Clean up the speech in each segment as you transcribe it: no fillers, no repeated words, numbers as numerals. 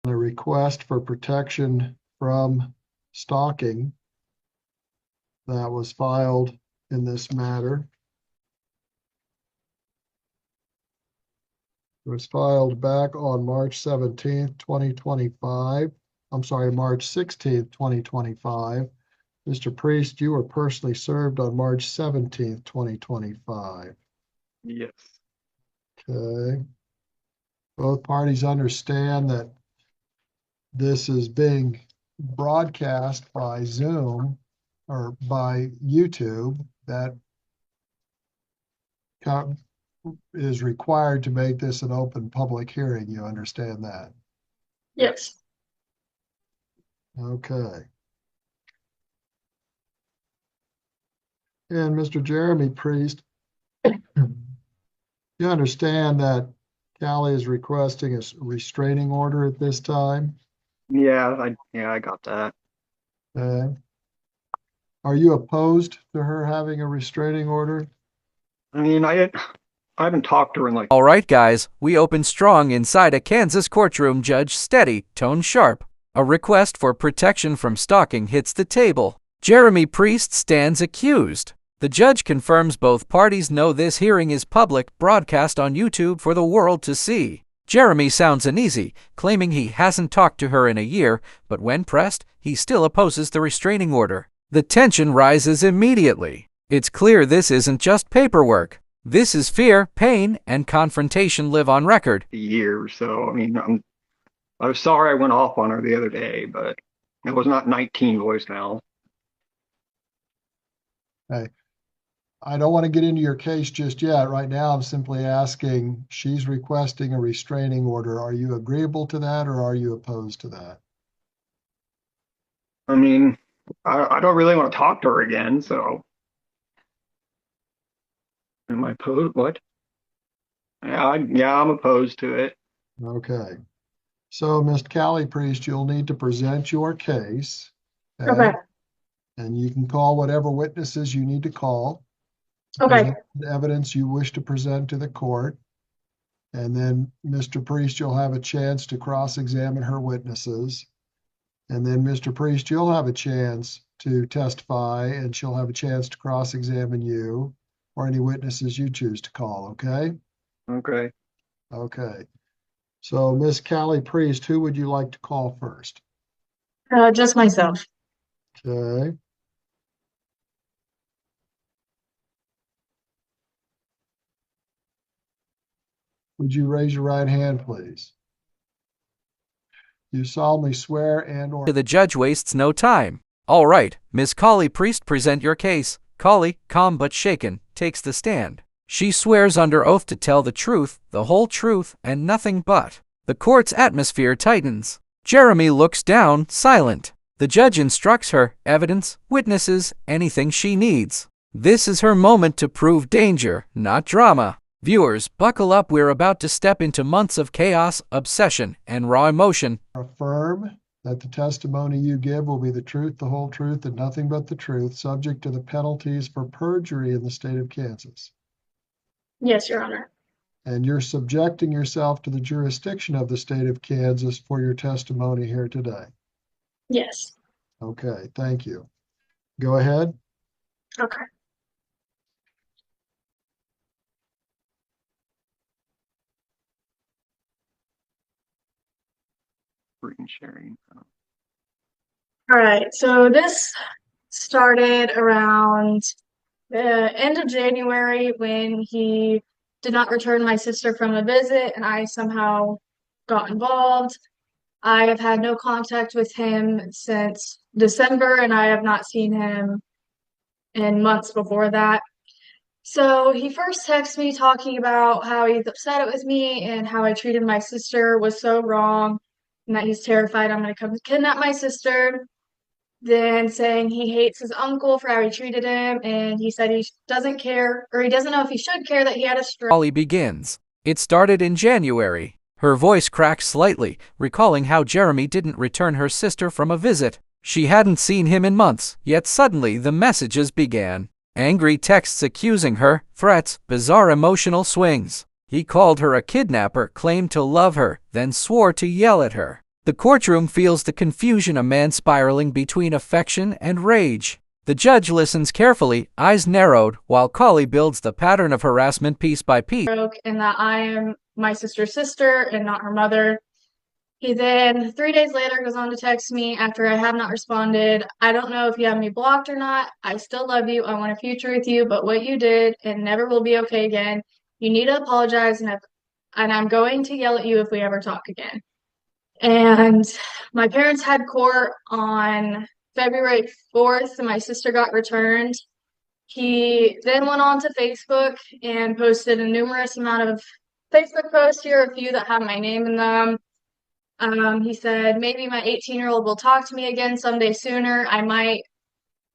A request for protection from stalking that was filed in this matter. It was filed back on March 17th, 2025. I'm sorry, March 16th, 2025. Mr. Priest, you were personally served on March 17th, 2025. Yes. Okay. Both parties understand that this is being broadcast by Zoom or by YouTube. That is required to make this an open public hearing. You understand that? Yes. Okay. And Mr. Jeremy Priest, you understand that Callie is requesting a restraining order at this time? Yeah, I got that. Okay. Are you opposed to her having a restraining order? I mean, I haven't talked to her in like. All right, guys, we open strong inside a Kansas courtroom. Judge steady, tone sharp. A request for protection from stalking hits the table. Jeremy Priest stands accused. The judge confirms both parties know this hearing is public, broadcast on YouTube for the world to see. Jeremy sounds uneasy, claiming he hasn't talked to her in a year, but when pressed, he still opposes the restraining order. The tension rises immediately. It's clear this isn't just paperwork. This is fear, pain, and confrontation live on record. A year, so I mean, I was sorry I went off on her the other day, but it was not 19 voicemail. Hey, I don't want to get into your case just yet. Right now, I'm simply asking, she's requesting a restraining order. Are you agreeable to that or are you opposed to that? I mean, I don't really want to talk to her again, so. Am I opposed? What? Yeah, I'm opposed to it. Okay. So, Ms. Callie Priest, you'll need to present your case. Okay. And you can call whatever witnesses you need to call. Okay. Present the evidence you wish to present to the court. And then, Mr. Priest, you'll have a chance to cross-examine her witnesses. And then, Mr. Priest, you'll have a chance to testify, and she'll have a chance to cross-examine you or any witnesses you choose to call, okay? Okay. Okay. So, Ms. Callie Priest, who would you like to call first? Just myself. Okay. Would you raise your right hand, please? You solemnly swear and or The judge wastes no time. All right, Ms. Callie Priest, present your case. Callie, calm but shaken, takes the stand. She swears under oath to tell the truth, the whole truth, and nothing but. The court's atmosphere tightens. Jeremy looks down, silent. The judge instructs her, evidence, witnesses, anything she needs. This is her moment to prove danger, not drama. Viewers, buckle up, we're about to step into months of chaos, obsession, and raw emotion. affirm that the testimony you give will be the truth, the whole truth, and nothing but the truth, subject to the penalties for perjury in the state of Kansas. Yes, Your Honor. And you're subjecting yourself to the jurisdiction of the state of Kansas for your testimony here today. Yes. Okay, thank you. Go ahead. Okay. Screen sharing. All right. So this started around the end of January when he did not return my sister from a visit and I somehow got involved. I have had no contact with him since December and I have not seen him in months before that. So he first texted me talking about how he's upset with me and how I treated my sister was so wrong and that he's terrified I'm going to come kidnap my sister. Then saying he hates his uncle for how he treated him and he said he doesn't care or he doesn't know if he should care that he had a stroke. Callie begins. It started in January. Her voice cracks slightly, recalling how Jeremy didn't return her sister from a visit. She hadn't seen him in months, yet suddenly the messages began. Angry texts accusing her, threats, bizarre emotional swings. He called her a kidnapper, claimed to love her, then swore to yell at her. The courtroom feels the confusion, a man spiraling between affection and rage. The judge listens carefully, eyes narrowed, while Colley builds the pattern of harassment piece by piece. And that I am my sister's sister and not her mother. He then, 3 days later, goes on to text me after I have not responded. I don't know if you have me blocked or not. I still love you. I want a future with you, but what you did and never will be okay again. You need to apologize, and I'm going to yell at you if we ever talk again. And my parents had court on February 4th, and my sister got returned. He then went on to Facebook and posted a numerous amount of Facebook posts here, a few that have my name in them. He said, maybe my 18-year-old will talk to me again someday sooner. I might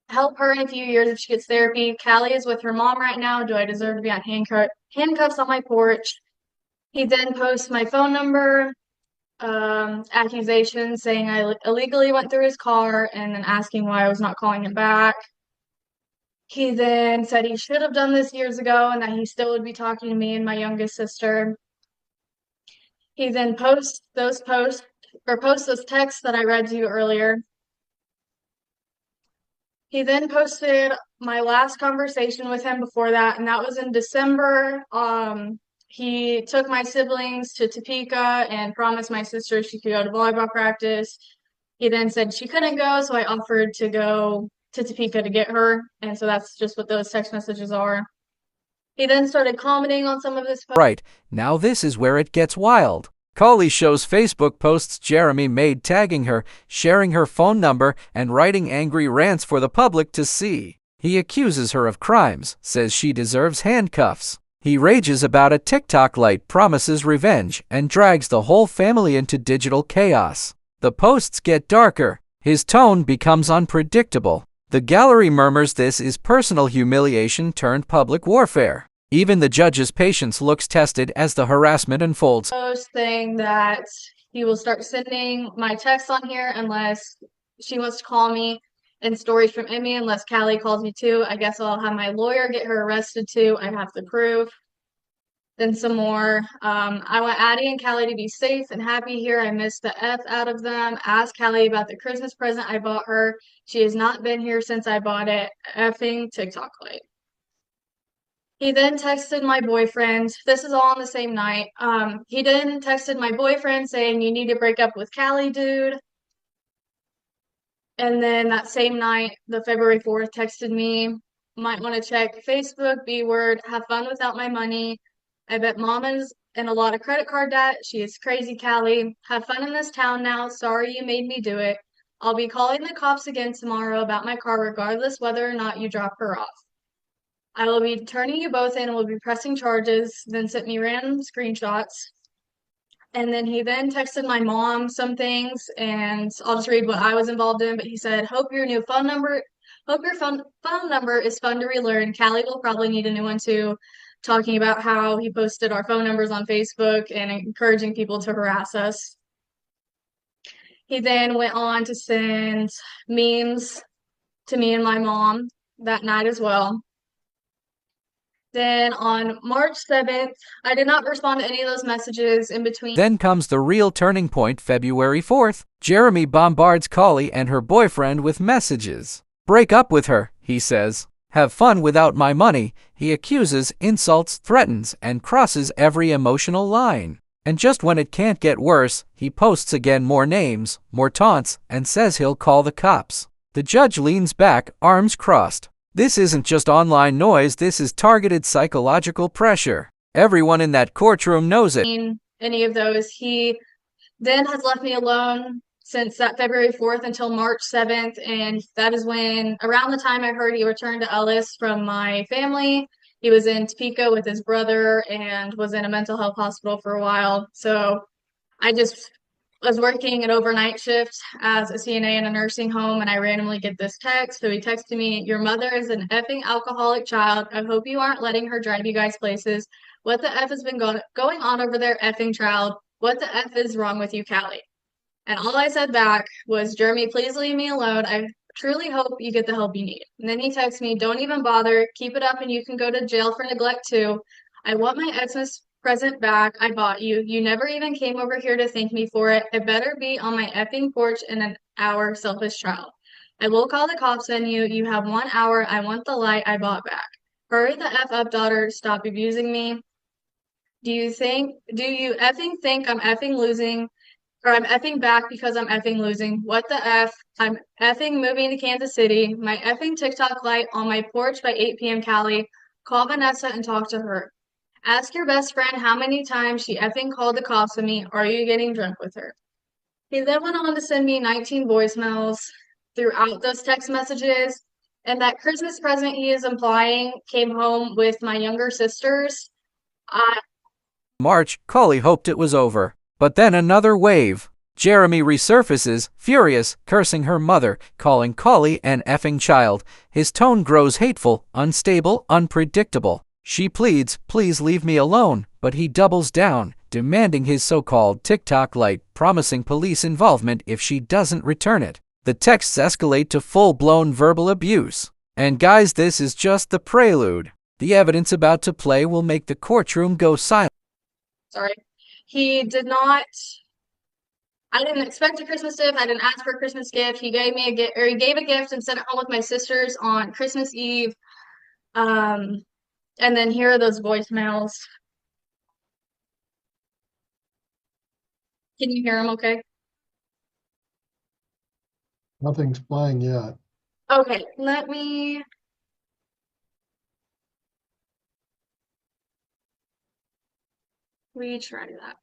help her in a few years if she gets therapy. Callie is with her mom right now. Do I deserve to be on handcuffs on my porch? He then posts my phone number, accusations saying I illegally went through his car, and then asking why I was not calling him back. He then said he should have done this years ago and that he still would be talking to me and my youngest sister. He then posts those texts that I read to you earlier. He then posted my last conversation with him before that, and that was in December. He took my siblings to Topeka and promised my sister she could go to volleyball practice. He then said she couldn't go, so I offered to go to Topeka to get her, and so that's just what those text messages are. He then started commenting on some of his posts. Right, now this is where it gets wild. Colley shows Facebook posts Jeremy made tagging her, sharing her phone number, and writing angry rants for the public to see. He accuses her of crimes, says she deserves handcuffs. He rages about a TikTok light, promises revenge, and drags the whole family into digital chaos. The posts get darker. His tone becomes unpredictable. The gallery murmurs this is personal humiliation turned public warfare. Even the judge's patience looks tested as the harassment unfolds. Saying that he will start sending my texts on here unless she wants to call me, and stories from Emmy unless Callie calls me too. I guess I'll have my lawyer get her arrested too. I have the proof. Then some more. I want Addie and Callie to be safe and happy here. I missed the F out of them. Ask Callie about the Christmas present I bought her. She has not been here since I bought it. Effing TikTok light. He then texted my boyfriend. This is all on the same night. He then texted my boyfriend saying, you need to break up with Callie, dude. And then that same night, the February 4th, texted me, might want to check Facebook, B word, have fun without my money. I bet mama's in a lot of credit card debt. She is crazy, Callie. Have fun in this town now. Sorry you made me do it. I'll be calling the cops again tomorrow about my car, regardless whether or not you drop her off. I will be turning you both in and will be pressing charges, then sent me random screenshots. And then he then texted my mom some things, and I'll just read what I was involved in, but he said, hope your phone number is fun to relearn. Callie will probably need a new one too, talking about how he posted our phone numbers on Facebook and encouraging people to harass us. He then went on to send memes to me and my mom that night as well. Then on March 7th, I did not respond to any of those messages in between. Then comes the real turning point, February 4th. Jeremy bombards Colley and her boyfriend with messages. Break up with her, he says. Have fun without my money. He accuses, insults, threatens, and crosses every emotional line. And just when it can't get worse, he posts again more names, more taunts, and says he'll call the cops. The judge leans back, arms crossed. This isn't just online noise, this is targeted psychological pressure. Everyone in that courtroom knows it. Any of those. He then has left me alone since that February 4th until March 7th, and that is when, around the time I heard he returned to Ellis from my family. He was in Topeka with his brother and was in a mental health hospital for a while. So I just was working an overnight shift as a CNA in a nursing home, and I randomly get this text. So he texted me, your mother is an effing alcoholic child. I hope you aren't letting her drive you guys places. What the F has been going on over there, effing child? What the F is wrong with you, Callie? And all I said back was, Jeremy, please leave me alone. I truly hope you get the help you need. And then he texts me, don't even bother. Keep it up and you can go to jail for neglect too. I want my present back I bought you. You never even came over here to thank me for it. It better be on my effing porch in an hour, selfish child. I will call the cops on you. You have 1 hour. I want the light I bought back. Hurry the F up, daughter. Stop abusing me. Do you effing think I'm effing losing? Or I'm effing back because I'm effing losing. What the F? I'm effing moving to Kansas City. My effing TikTok light on my porch by 8 p.m. Cali. Call Vanessa and talk to her. Ask your best friend how many times she effing called the cops on me. Are you getting drunk with her? He then went on to send me 19 voicemails throughout those text messages. And that Christmas present he is implying came home with my younger sisters. March, Cully hoped it was over. But then another wave. Jeremy resurfaces, furious, cursing her mother, calling Cully an effing child. His tone grows hateful, unstable, unpredictable. She pleads, please leave me alone, but he doubles down, demanding his so-called TikTok light, promising police involvement if she doesn't return it. The texts escalate to full-blown verbal abuse. And guys, this is just the prelude. The evidence about to play will make the courtroom go silent. Sorry. He did not. I didn't expect a Christmas gift. I didn't ask for a Christmas gift. He gave me a gift, or he gave a gift and sent it home with my sisters on Christmas Eve. And then here are those voicemails. Can you hear them okay? Nothing's playing yet. Okay, let me. Retry that.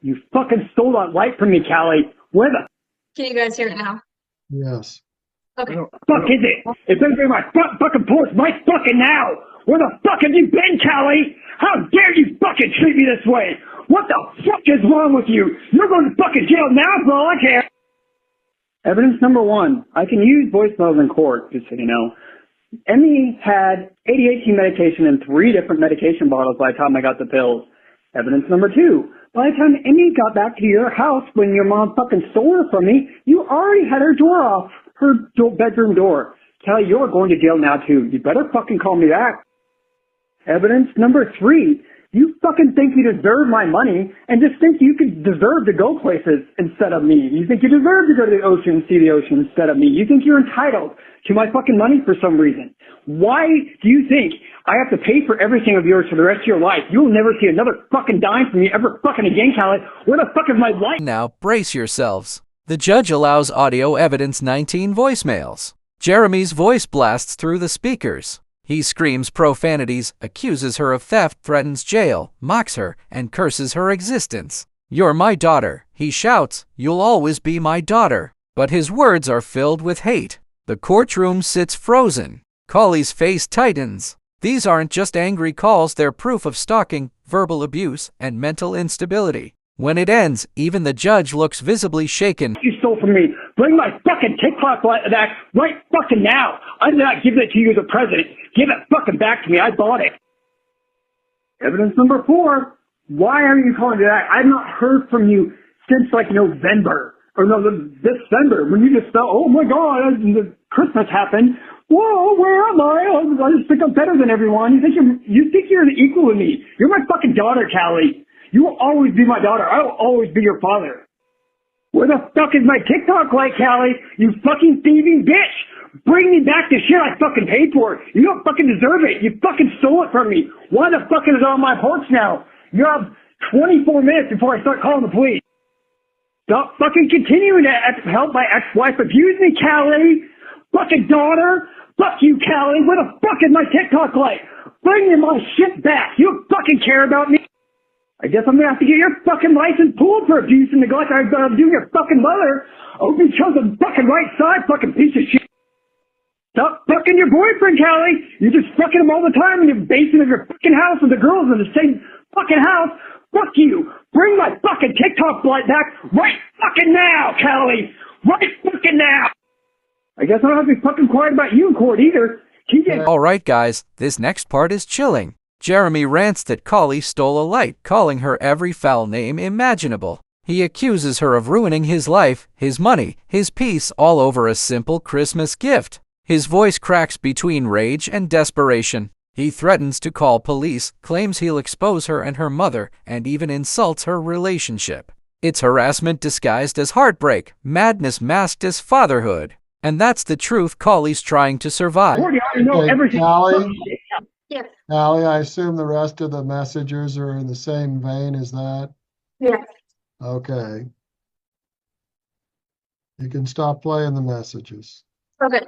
You fucking stole that light from me, Callie. Where the Can you guys hear it now? Yes. Okay. fuck is it? It better be my fucking porch right fucking now. Where the fuck have you been, Callie? How dare you fucking treat me this way? What the fuck is wrong with you? You're going to fucking jail now for all I care. Evidence number one. I can use voicemails in court, just so you know. Emmy had ADHD medication in 3 different medication bottles by the time I got the pills. Evidence number two. By the time Emmy got back to your house when your mom fucking stole her from me, you already had her door off, her bedroom door. Kelly, you're going to jail now too. You better fucking call me back. Evidence number 3. You fucking think you deserve my money and just think you could deserve to go places instead of me. You think you deserve to go to the ocean and see the ocean instead of me. You think you're entitled to my fucking money for some reason. Why do you think I have to pay for everything of yours for the rest of your life? You'll never see another fucking dime from me ever fucking again, Callie. Where the fuck is my life? Now, brace yourselves. The judge allows audio evidence 19 voicemails. Jeremy's voice blasts through the speakers. He screams profanities, accuses her of theft, threatens jail, mocks her, and curses her existence. You're my daughter, he shouts. You'll always be my daughter. But his words are filled with hate. The courtroom sits frozen. Colley's face tightens. These aren't just angry calls, they're proof of stalking, verbal abuse, and mental instability. When it ends, even the judge looks visibly shaken. You stole from me. Bring my fucking TikTok back right fucking now. I'm not giving it to you as a president. Give it fucking back to me. I bought it. Evidence number 4. Why are you calling me back? I've not heard from you since like November. Or no, December. When you just felt, oh my God, Christmas happened. Whoa, where am I? I just think I'm better than everyone. You think you're an equal with me. You're my fucking daughter, Callie. You will always be my daughter. I will always be your father. Where the fuck is my TikTok light, Callie? You fucking thieving bitch! Bring me back the shit I fucking paid for. You don't fucking deserve it. You fucking stole it from me. Why the fuck is it on my porch now? You have 24 minutes before I start calling the police. Stop fucking continuing to help my ex-wife abuse me, Callie. Fucking daughter. Fuck you, Callie. Where the fuck is my TikTok light? Bring me my shit back. You don't fucking care about me. I guess I'm gonna have to get your fucking license pulled for abuse and neglect I'm doing your fucking mother. I hope you chose the fucking right side, fucking piece of shit. Stop fucking your boyfriend, Callie. You're just fucking him all the time in your basement of your fucking house with the girls in the same fucking house. Fuck you. Bring my fucking TikTok light back right fucking now, Callie. Right fucking now. I guess I don't have to be fucking quiet about you in court either. Alright guys, this next part is chilling. Jeremy rants that Colley stole a light, calling her every foul name imaginable. He accuses her of ruining his life, his money, his peace, all over a simple Christmas gift. His voice cracks between rage and desperation. He threatens to call police, claims he'll expose her and her mother, and even insults her relationship. It's harassment disguised as heartbreak, madness masked as fatherhood. And that's the truth Colley's trying to survive. Cordy, I know Okay, everything. Callie, Yes. Callie, I assume the rest of the messages are in the same vein as that? Yes. Okay. You can stop playing the messages. Okay.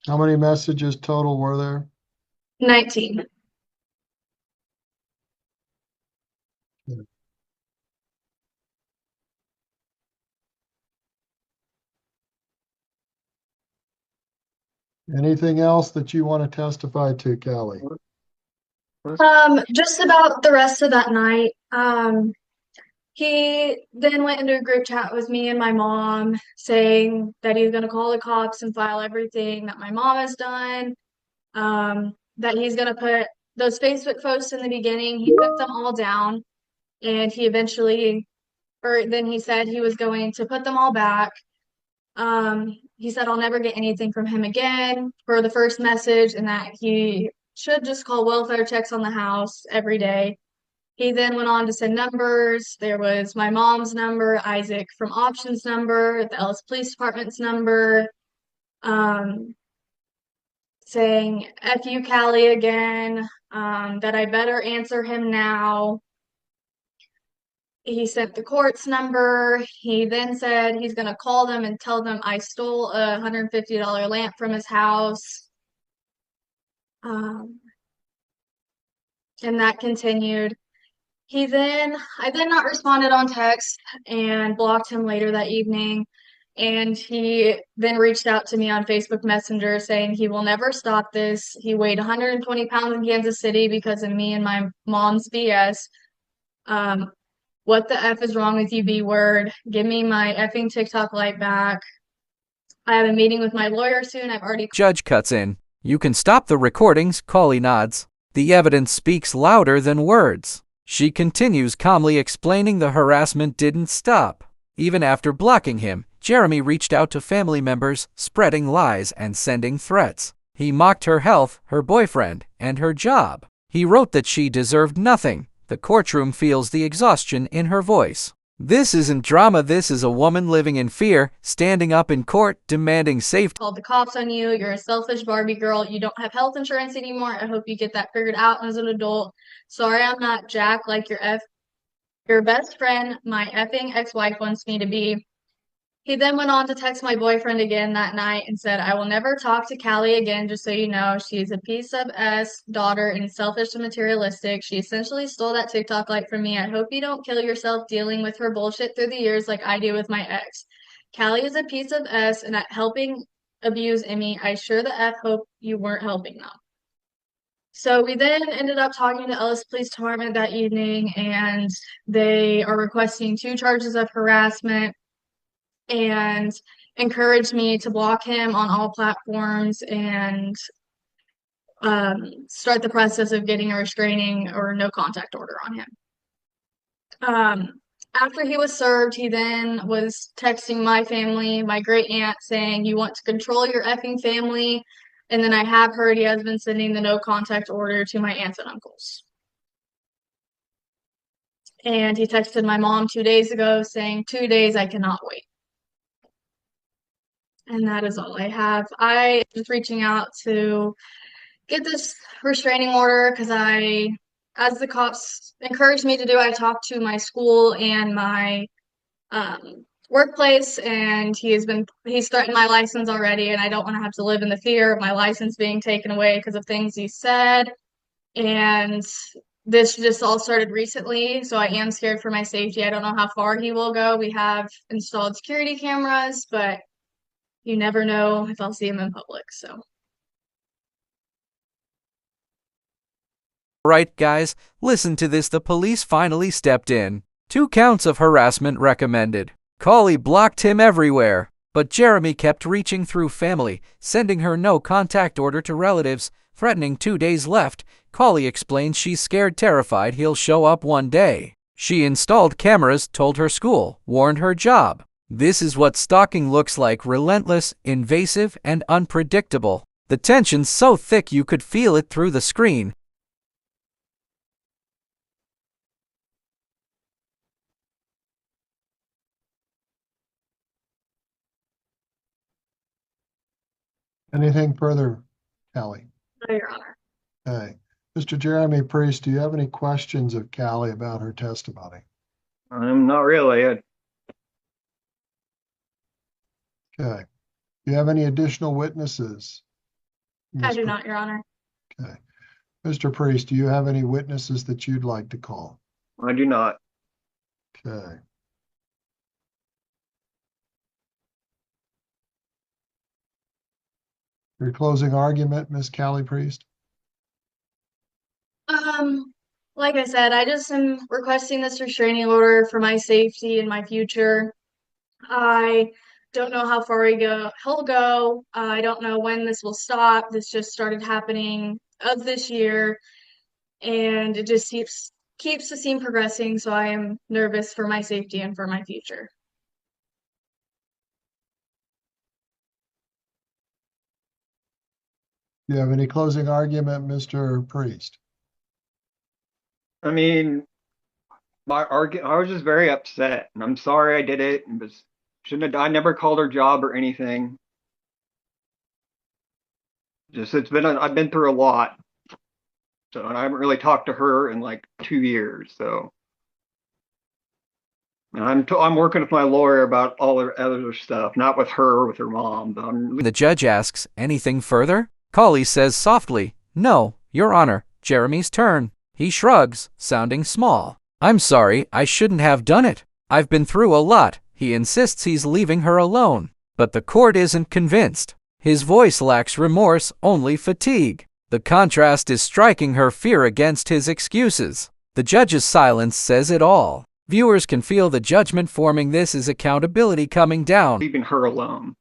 How many messages total were there? 19. Anything else that you want to testify to, Callie? Just about the rest of that night. He then went into a group chat with me and my mom saying that he's gonna call the cops and file everything that my mom has done. That he's gonna put those Facebook posts in the beginning, he took them all down, and he eventually, or then he said he was going to put them all back. He said I'll never get anything from him again for the first message, and that he should just call welfare checks on the house every day. He then went on to send numbers. There was my mom's number, Isaac from Options number, the Ellis Police Department's number, saying F you, Callie, again, that I better answer him now. He sent the court's number. He then said he's going to call them and tell them I stole a $150 lamp from his house. And that continued. I then not responded on text and blocked him later that evening. And he then reached out to me on Facebook Messenger saying he will never stop this. He weighed 120 pounds in Kansas City because of me and my mom's BS. What the F is wrong with you, B-word? Give me my effing TikTok light back. I have a meeting with my lawyer soon. I've already... Judge cuts in. You can stop the recordings, Colley nods. The evidence speaks louder than words. She continues calmly explaining the harassment didn't stop. Even after blocking him, Jeremy reached out to family members, spreading lies and sending threats. He mocked her health, her boyfriend, and her job. He wrote that she deserved nothing. The courtroom feels the exhaustion in her voice. This isn't drama, this is a woman living in fear, standing up in court, demanding safety. Called the cops on you. You're a selfish Barbie girl. You don't have health insurance anymore. I hope you get that figured out as an adult. Sorry I'm not Jack like your best friend, my effing ex-wife wants me to be. He then went on to text my boyfriend again that night and said, I will never talk to Callie again, just so you know. She's a piece of S daughter and selfish and materialistic. She essentially stole that TikTok light from me. I hope you don't kill yourself dealing with her bullshit through the years like I do with my ex. Callie is a piece of S and at helping abuse Emmy. I sure the F hope you weren't helping them. So we then ended up talking to Ellis Police Department that evening, and they are requesting 2 charges of harassment and encouraged me to block him on all platforms and start the process of getting a restraining or no contact order on him. After he was served, he then was texting my family, my great aunt, saying, you want to control your effing family. And then I have heard he has been sending the no contact order to my aunts and uncles. And he texted my mom 2 days ago saying, 2 days, I cannot wait. And that is all I have. I am just reaching out to get this restraining order because as the cops encouraged me to do, I talked to my school and my workplace, and he's threatened my license already, and I don't want to have to live in the fear of my license being taken away because of things he said. And this just all started recently, so I am scared for my safety. I don't know how far he will go. We have installed security cameras, but you never know if I'll see him in public, so. Right, guys, listen to this. The police finally stepped in. 2 counts of harassment recommended. Colley blocked him everywhere, but Jeremy kept reaching through family, sending her no contact order to relatives, threatening 2 days left. Colley explains she's scared, terrified he'll show up one day. She installed cameras, told her school, warned her job. This is what stalking looks like: relentless, invasive, and unpredictable. The tension's so thick you could feel it through the screen. Anything further, Callie? No, Your Honor. Okay. Mr. Jeremy Priest, do you have any questions of Callie about her testimony? Not really. Okay. Do you have any additional witnesses? I do Mr. not, Your Honor. Okay. Mr. Priest, do you have any witnesses that you'd like to call? I do not. Okay. Your closing argument, Ms. Callie Priest? Like I said, I just am requesting this restraining order for my safety and my future. I don't know how far he'll go. I don't know when this will stop. This just started happening of this year, and it just keeps the scene progressing, so I am nervous for my safety and for my future. Do you have any closing argument, Mr. Priest? I mean, I was just very upset, and I'm sorry I did it. It was shouldn't have. I never called her job or anything. Just I've been through a lot, so and I haven't really talked to her in like 2 years. So, and I'm working with my lawyer about all the other stuff, not with her, with her mom. But The judge asks, anything further? Callie says softly, no, Your Honor. Jeremy's turn. He shrugs, sounding small. I'm sorry, I shouldn't have done it. I've been through a lot. He insists he's leaving her alone. But the court isn't convinced. His voice lacks remorse, only fatigue. The contrast is striking, her fear against his excuses. The judge's silence says it all. Viewers can feel the judgment forming. This is accountability coming down. leaving her alone.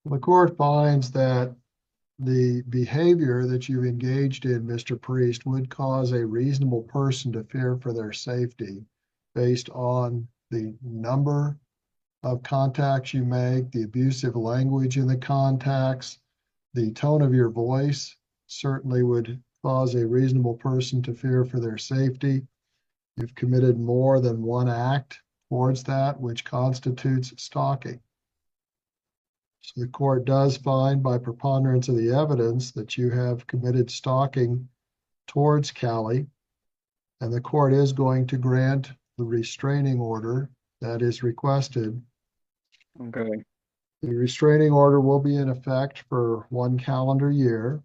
The court finds that the behavior that you've engaged in, Mr. Priest, would cause a reasonable person to fear for their safety based on the number of contacts you make, the abusive language in the contacts, the tone of your voice certainly would cause a reasonable person to fear for their safety. You've committed more than one act towards that, which constitutes stalking. So the court does find by preponderance of the evidence that you have committed stalking towards Callie, and the court is going to grant the restraining order that is requested. Okay. The restraining order will be in effect for 1 calendar year.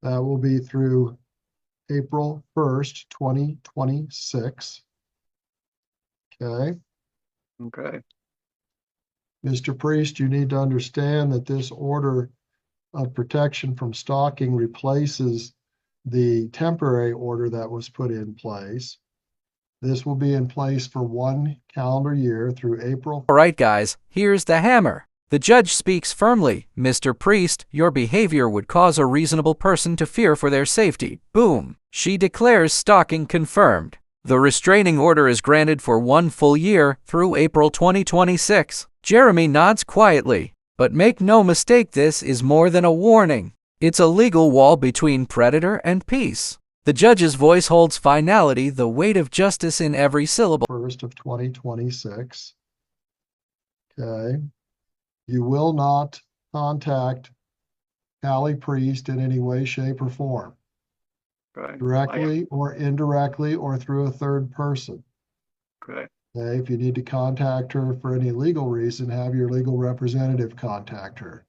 That will be through April 1st, 2026. Okay. Okay. Mr. Priest, you need to understand that this order of protection from stalking replaces the temporary order that was put in place. This will be in place for 1 calendar year through April. All right, guys, here's the hammer. The judge speaks firmly. Mr. Priest, your behavior would cause a reasonable person to fear for their safety. Boom. She declares stalking confirmed. The restraining order is granted for 1 full year through April 2026. Jeremy nods quietly. But make no mistake, this is more than a warning. It's a legal wall between predator and peace. The judge's voice holds finality, the weight of justice in every syllable. 1st of 2026. Okay. You will not contact Callie Priest in any way, shape, or form, Okay. directly or indirectly or through a third person. Okay. Okay. If you need to contact her for any legal reason, have your legal representative contact her.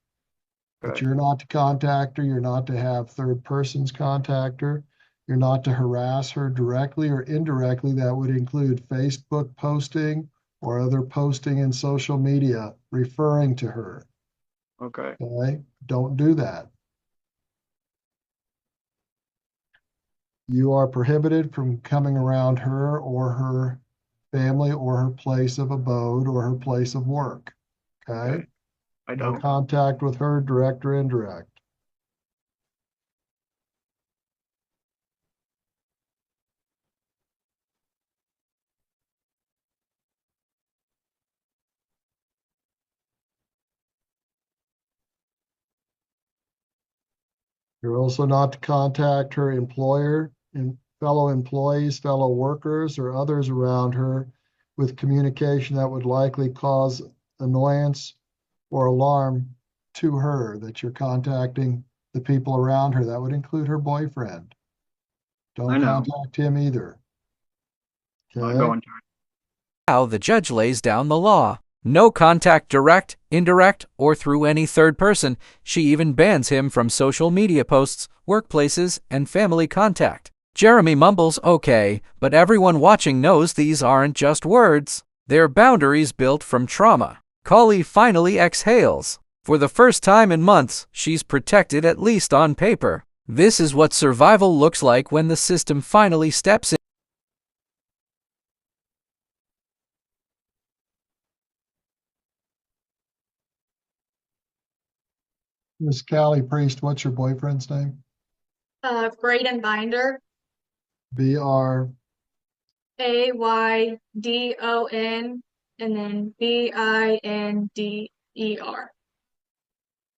But Okay. you're not to contact her. You're not to have third persons contact her. You're not to harass her directly or indirectly. That would include Facebook posting or other posting in social media referring to her. Okay. Okay? Don't do that. You are prohibited from coming around her or her family or her place of abode or her place of work. Okay? I No don't. contact with her, direct or indirect. You're also not to contact her employer and fellow employees, fellow workers, or others around her with communication that would likely cause annoyance or alarm to her, that you're contacting the people around her. That would include her boyfriend. I Don't know. contact him either. Not Okay? going to. How the judge lays down the law. No contact direct, indirect, or through any third person. She even bans him from social media posts, workplaces, and family contact. Jeremy mumbles okay, but everyone watching knows these aren't just words. They're boundaries built from trauma. Kali finally exhales. For the first time in months, she's protected, at least on paper. This is what survival looks like when the system finally steps in. Miss Callie Priest, what's your boyfriend's name? Braden Binder, BR. Aydon, and then Binder.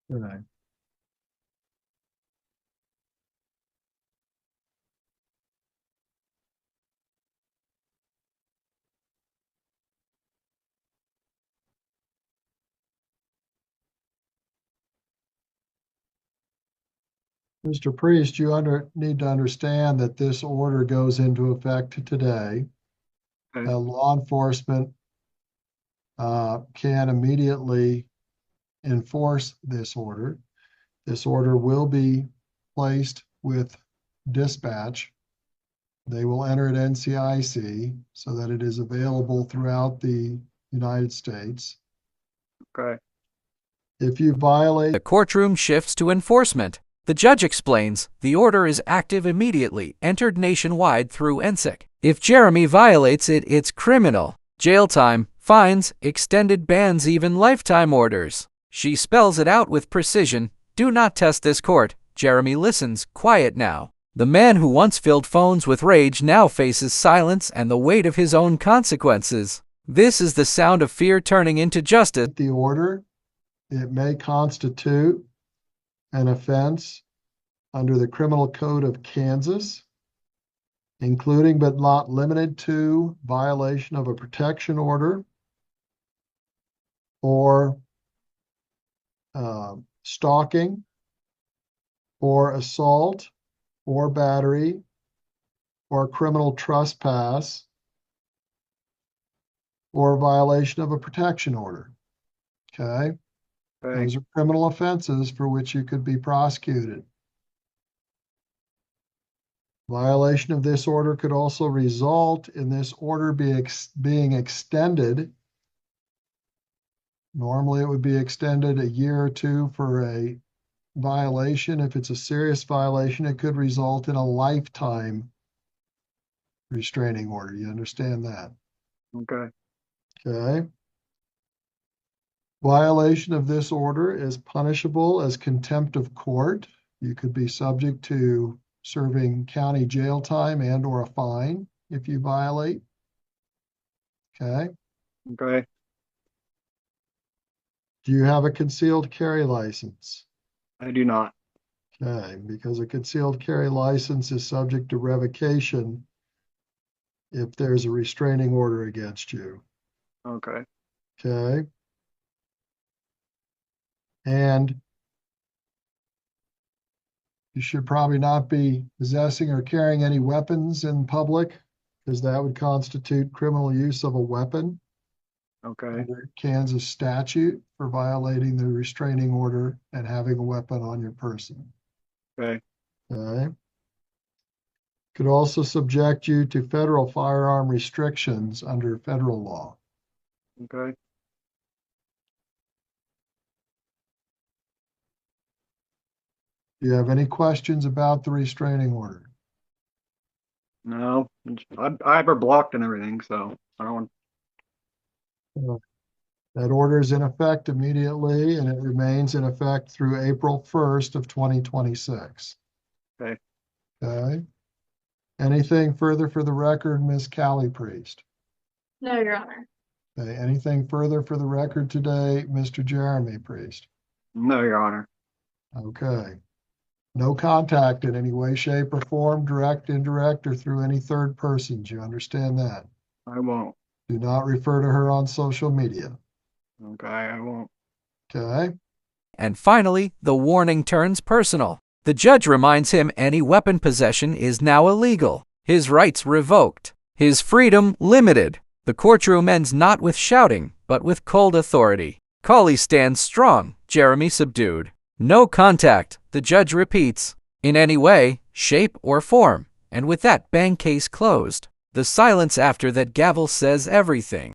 Right. Mr. Priest, you need to understand that this order goes into effect today. Okay. Law enforcement can immediately enforce this order. This order will be placed with dispatch. They will enter at NCIC so that it is available throughout the United States. Okay. If you violate The courtroom shifts to enforcement. The judge explains the order is active immediately, entered nationwide through NSIC. If Jeremy violates it, it's criminal. Jail time, fines, extended bans, even lifetime orders. She spells it out with precision. Do not test this court. Jeremy listens, quiet now. The man who once filled phones with rage now faces silence and the weight of his own consequences. This is the sound of fear turning into justice. the order, it may constitute an offense under the Criminal Code of Kansas, including but not limited to violation of a protection order or stalking or assault or battery or criminal trespass or violation of a protection order. Okay? Okay. Those are criminal offenses for which you could be prosecuted. Violation of this order could also result in this order being extended. Normally, it would be extended a year or two for a violation. If it's a serious violation, it could result in a lifetime restraining order. You understand that? Okay. Okay. Violation of this order is punishable as contempt of court. You could be subject to serving county jail time and or a fine if you violate. Okay. Okay. Do you have a concealed carry license? I do not. Okay, because a concealed carry license is subject to revocation if there's a restraining order against you. Okay. Okay. And you should probably not be possessing or carrying any weapons in public, because that would constitute criminal use of a weapon Okay. under Kansas statute for violating the restraining order and having a weapon on your person. Okay. Okay. Could also subject you to federal firearm restrictions under federal law. Okay. Do you have any questions about the restraining order? No, I have her blocked and everything, so I don't want. That order is in effect immediately and it remains in effect through April 1st of 2026. Okay. Okay. Anything further for the record, Ms. Callie Priest? No, Your Honor. Okay. Anything further for the record today, Mr. Jeremy Priest? No, Your Honor. Okay. No contact in any way, shape, or form, direct, indirect, or through any third person. Do you understand that? I won't. Do not refer to her on social media. Okay, I won't. Okay? And finally, the warning turns personal. The judge reminds him any weapon possession is now illegal, his rights revoked, his freedom limited. The courtroom ends not with shouting, but with cold authority. Cauley stands strong, Jeremy subdued. No contact, the judge repeats, in any way, shape, or form. And with that, bang, case closed. The silence after that gavel says everything.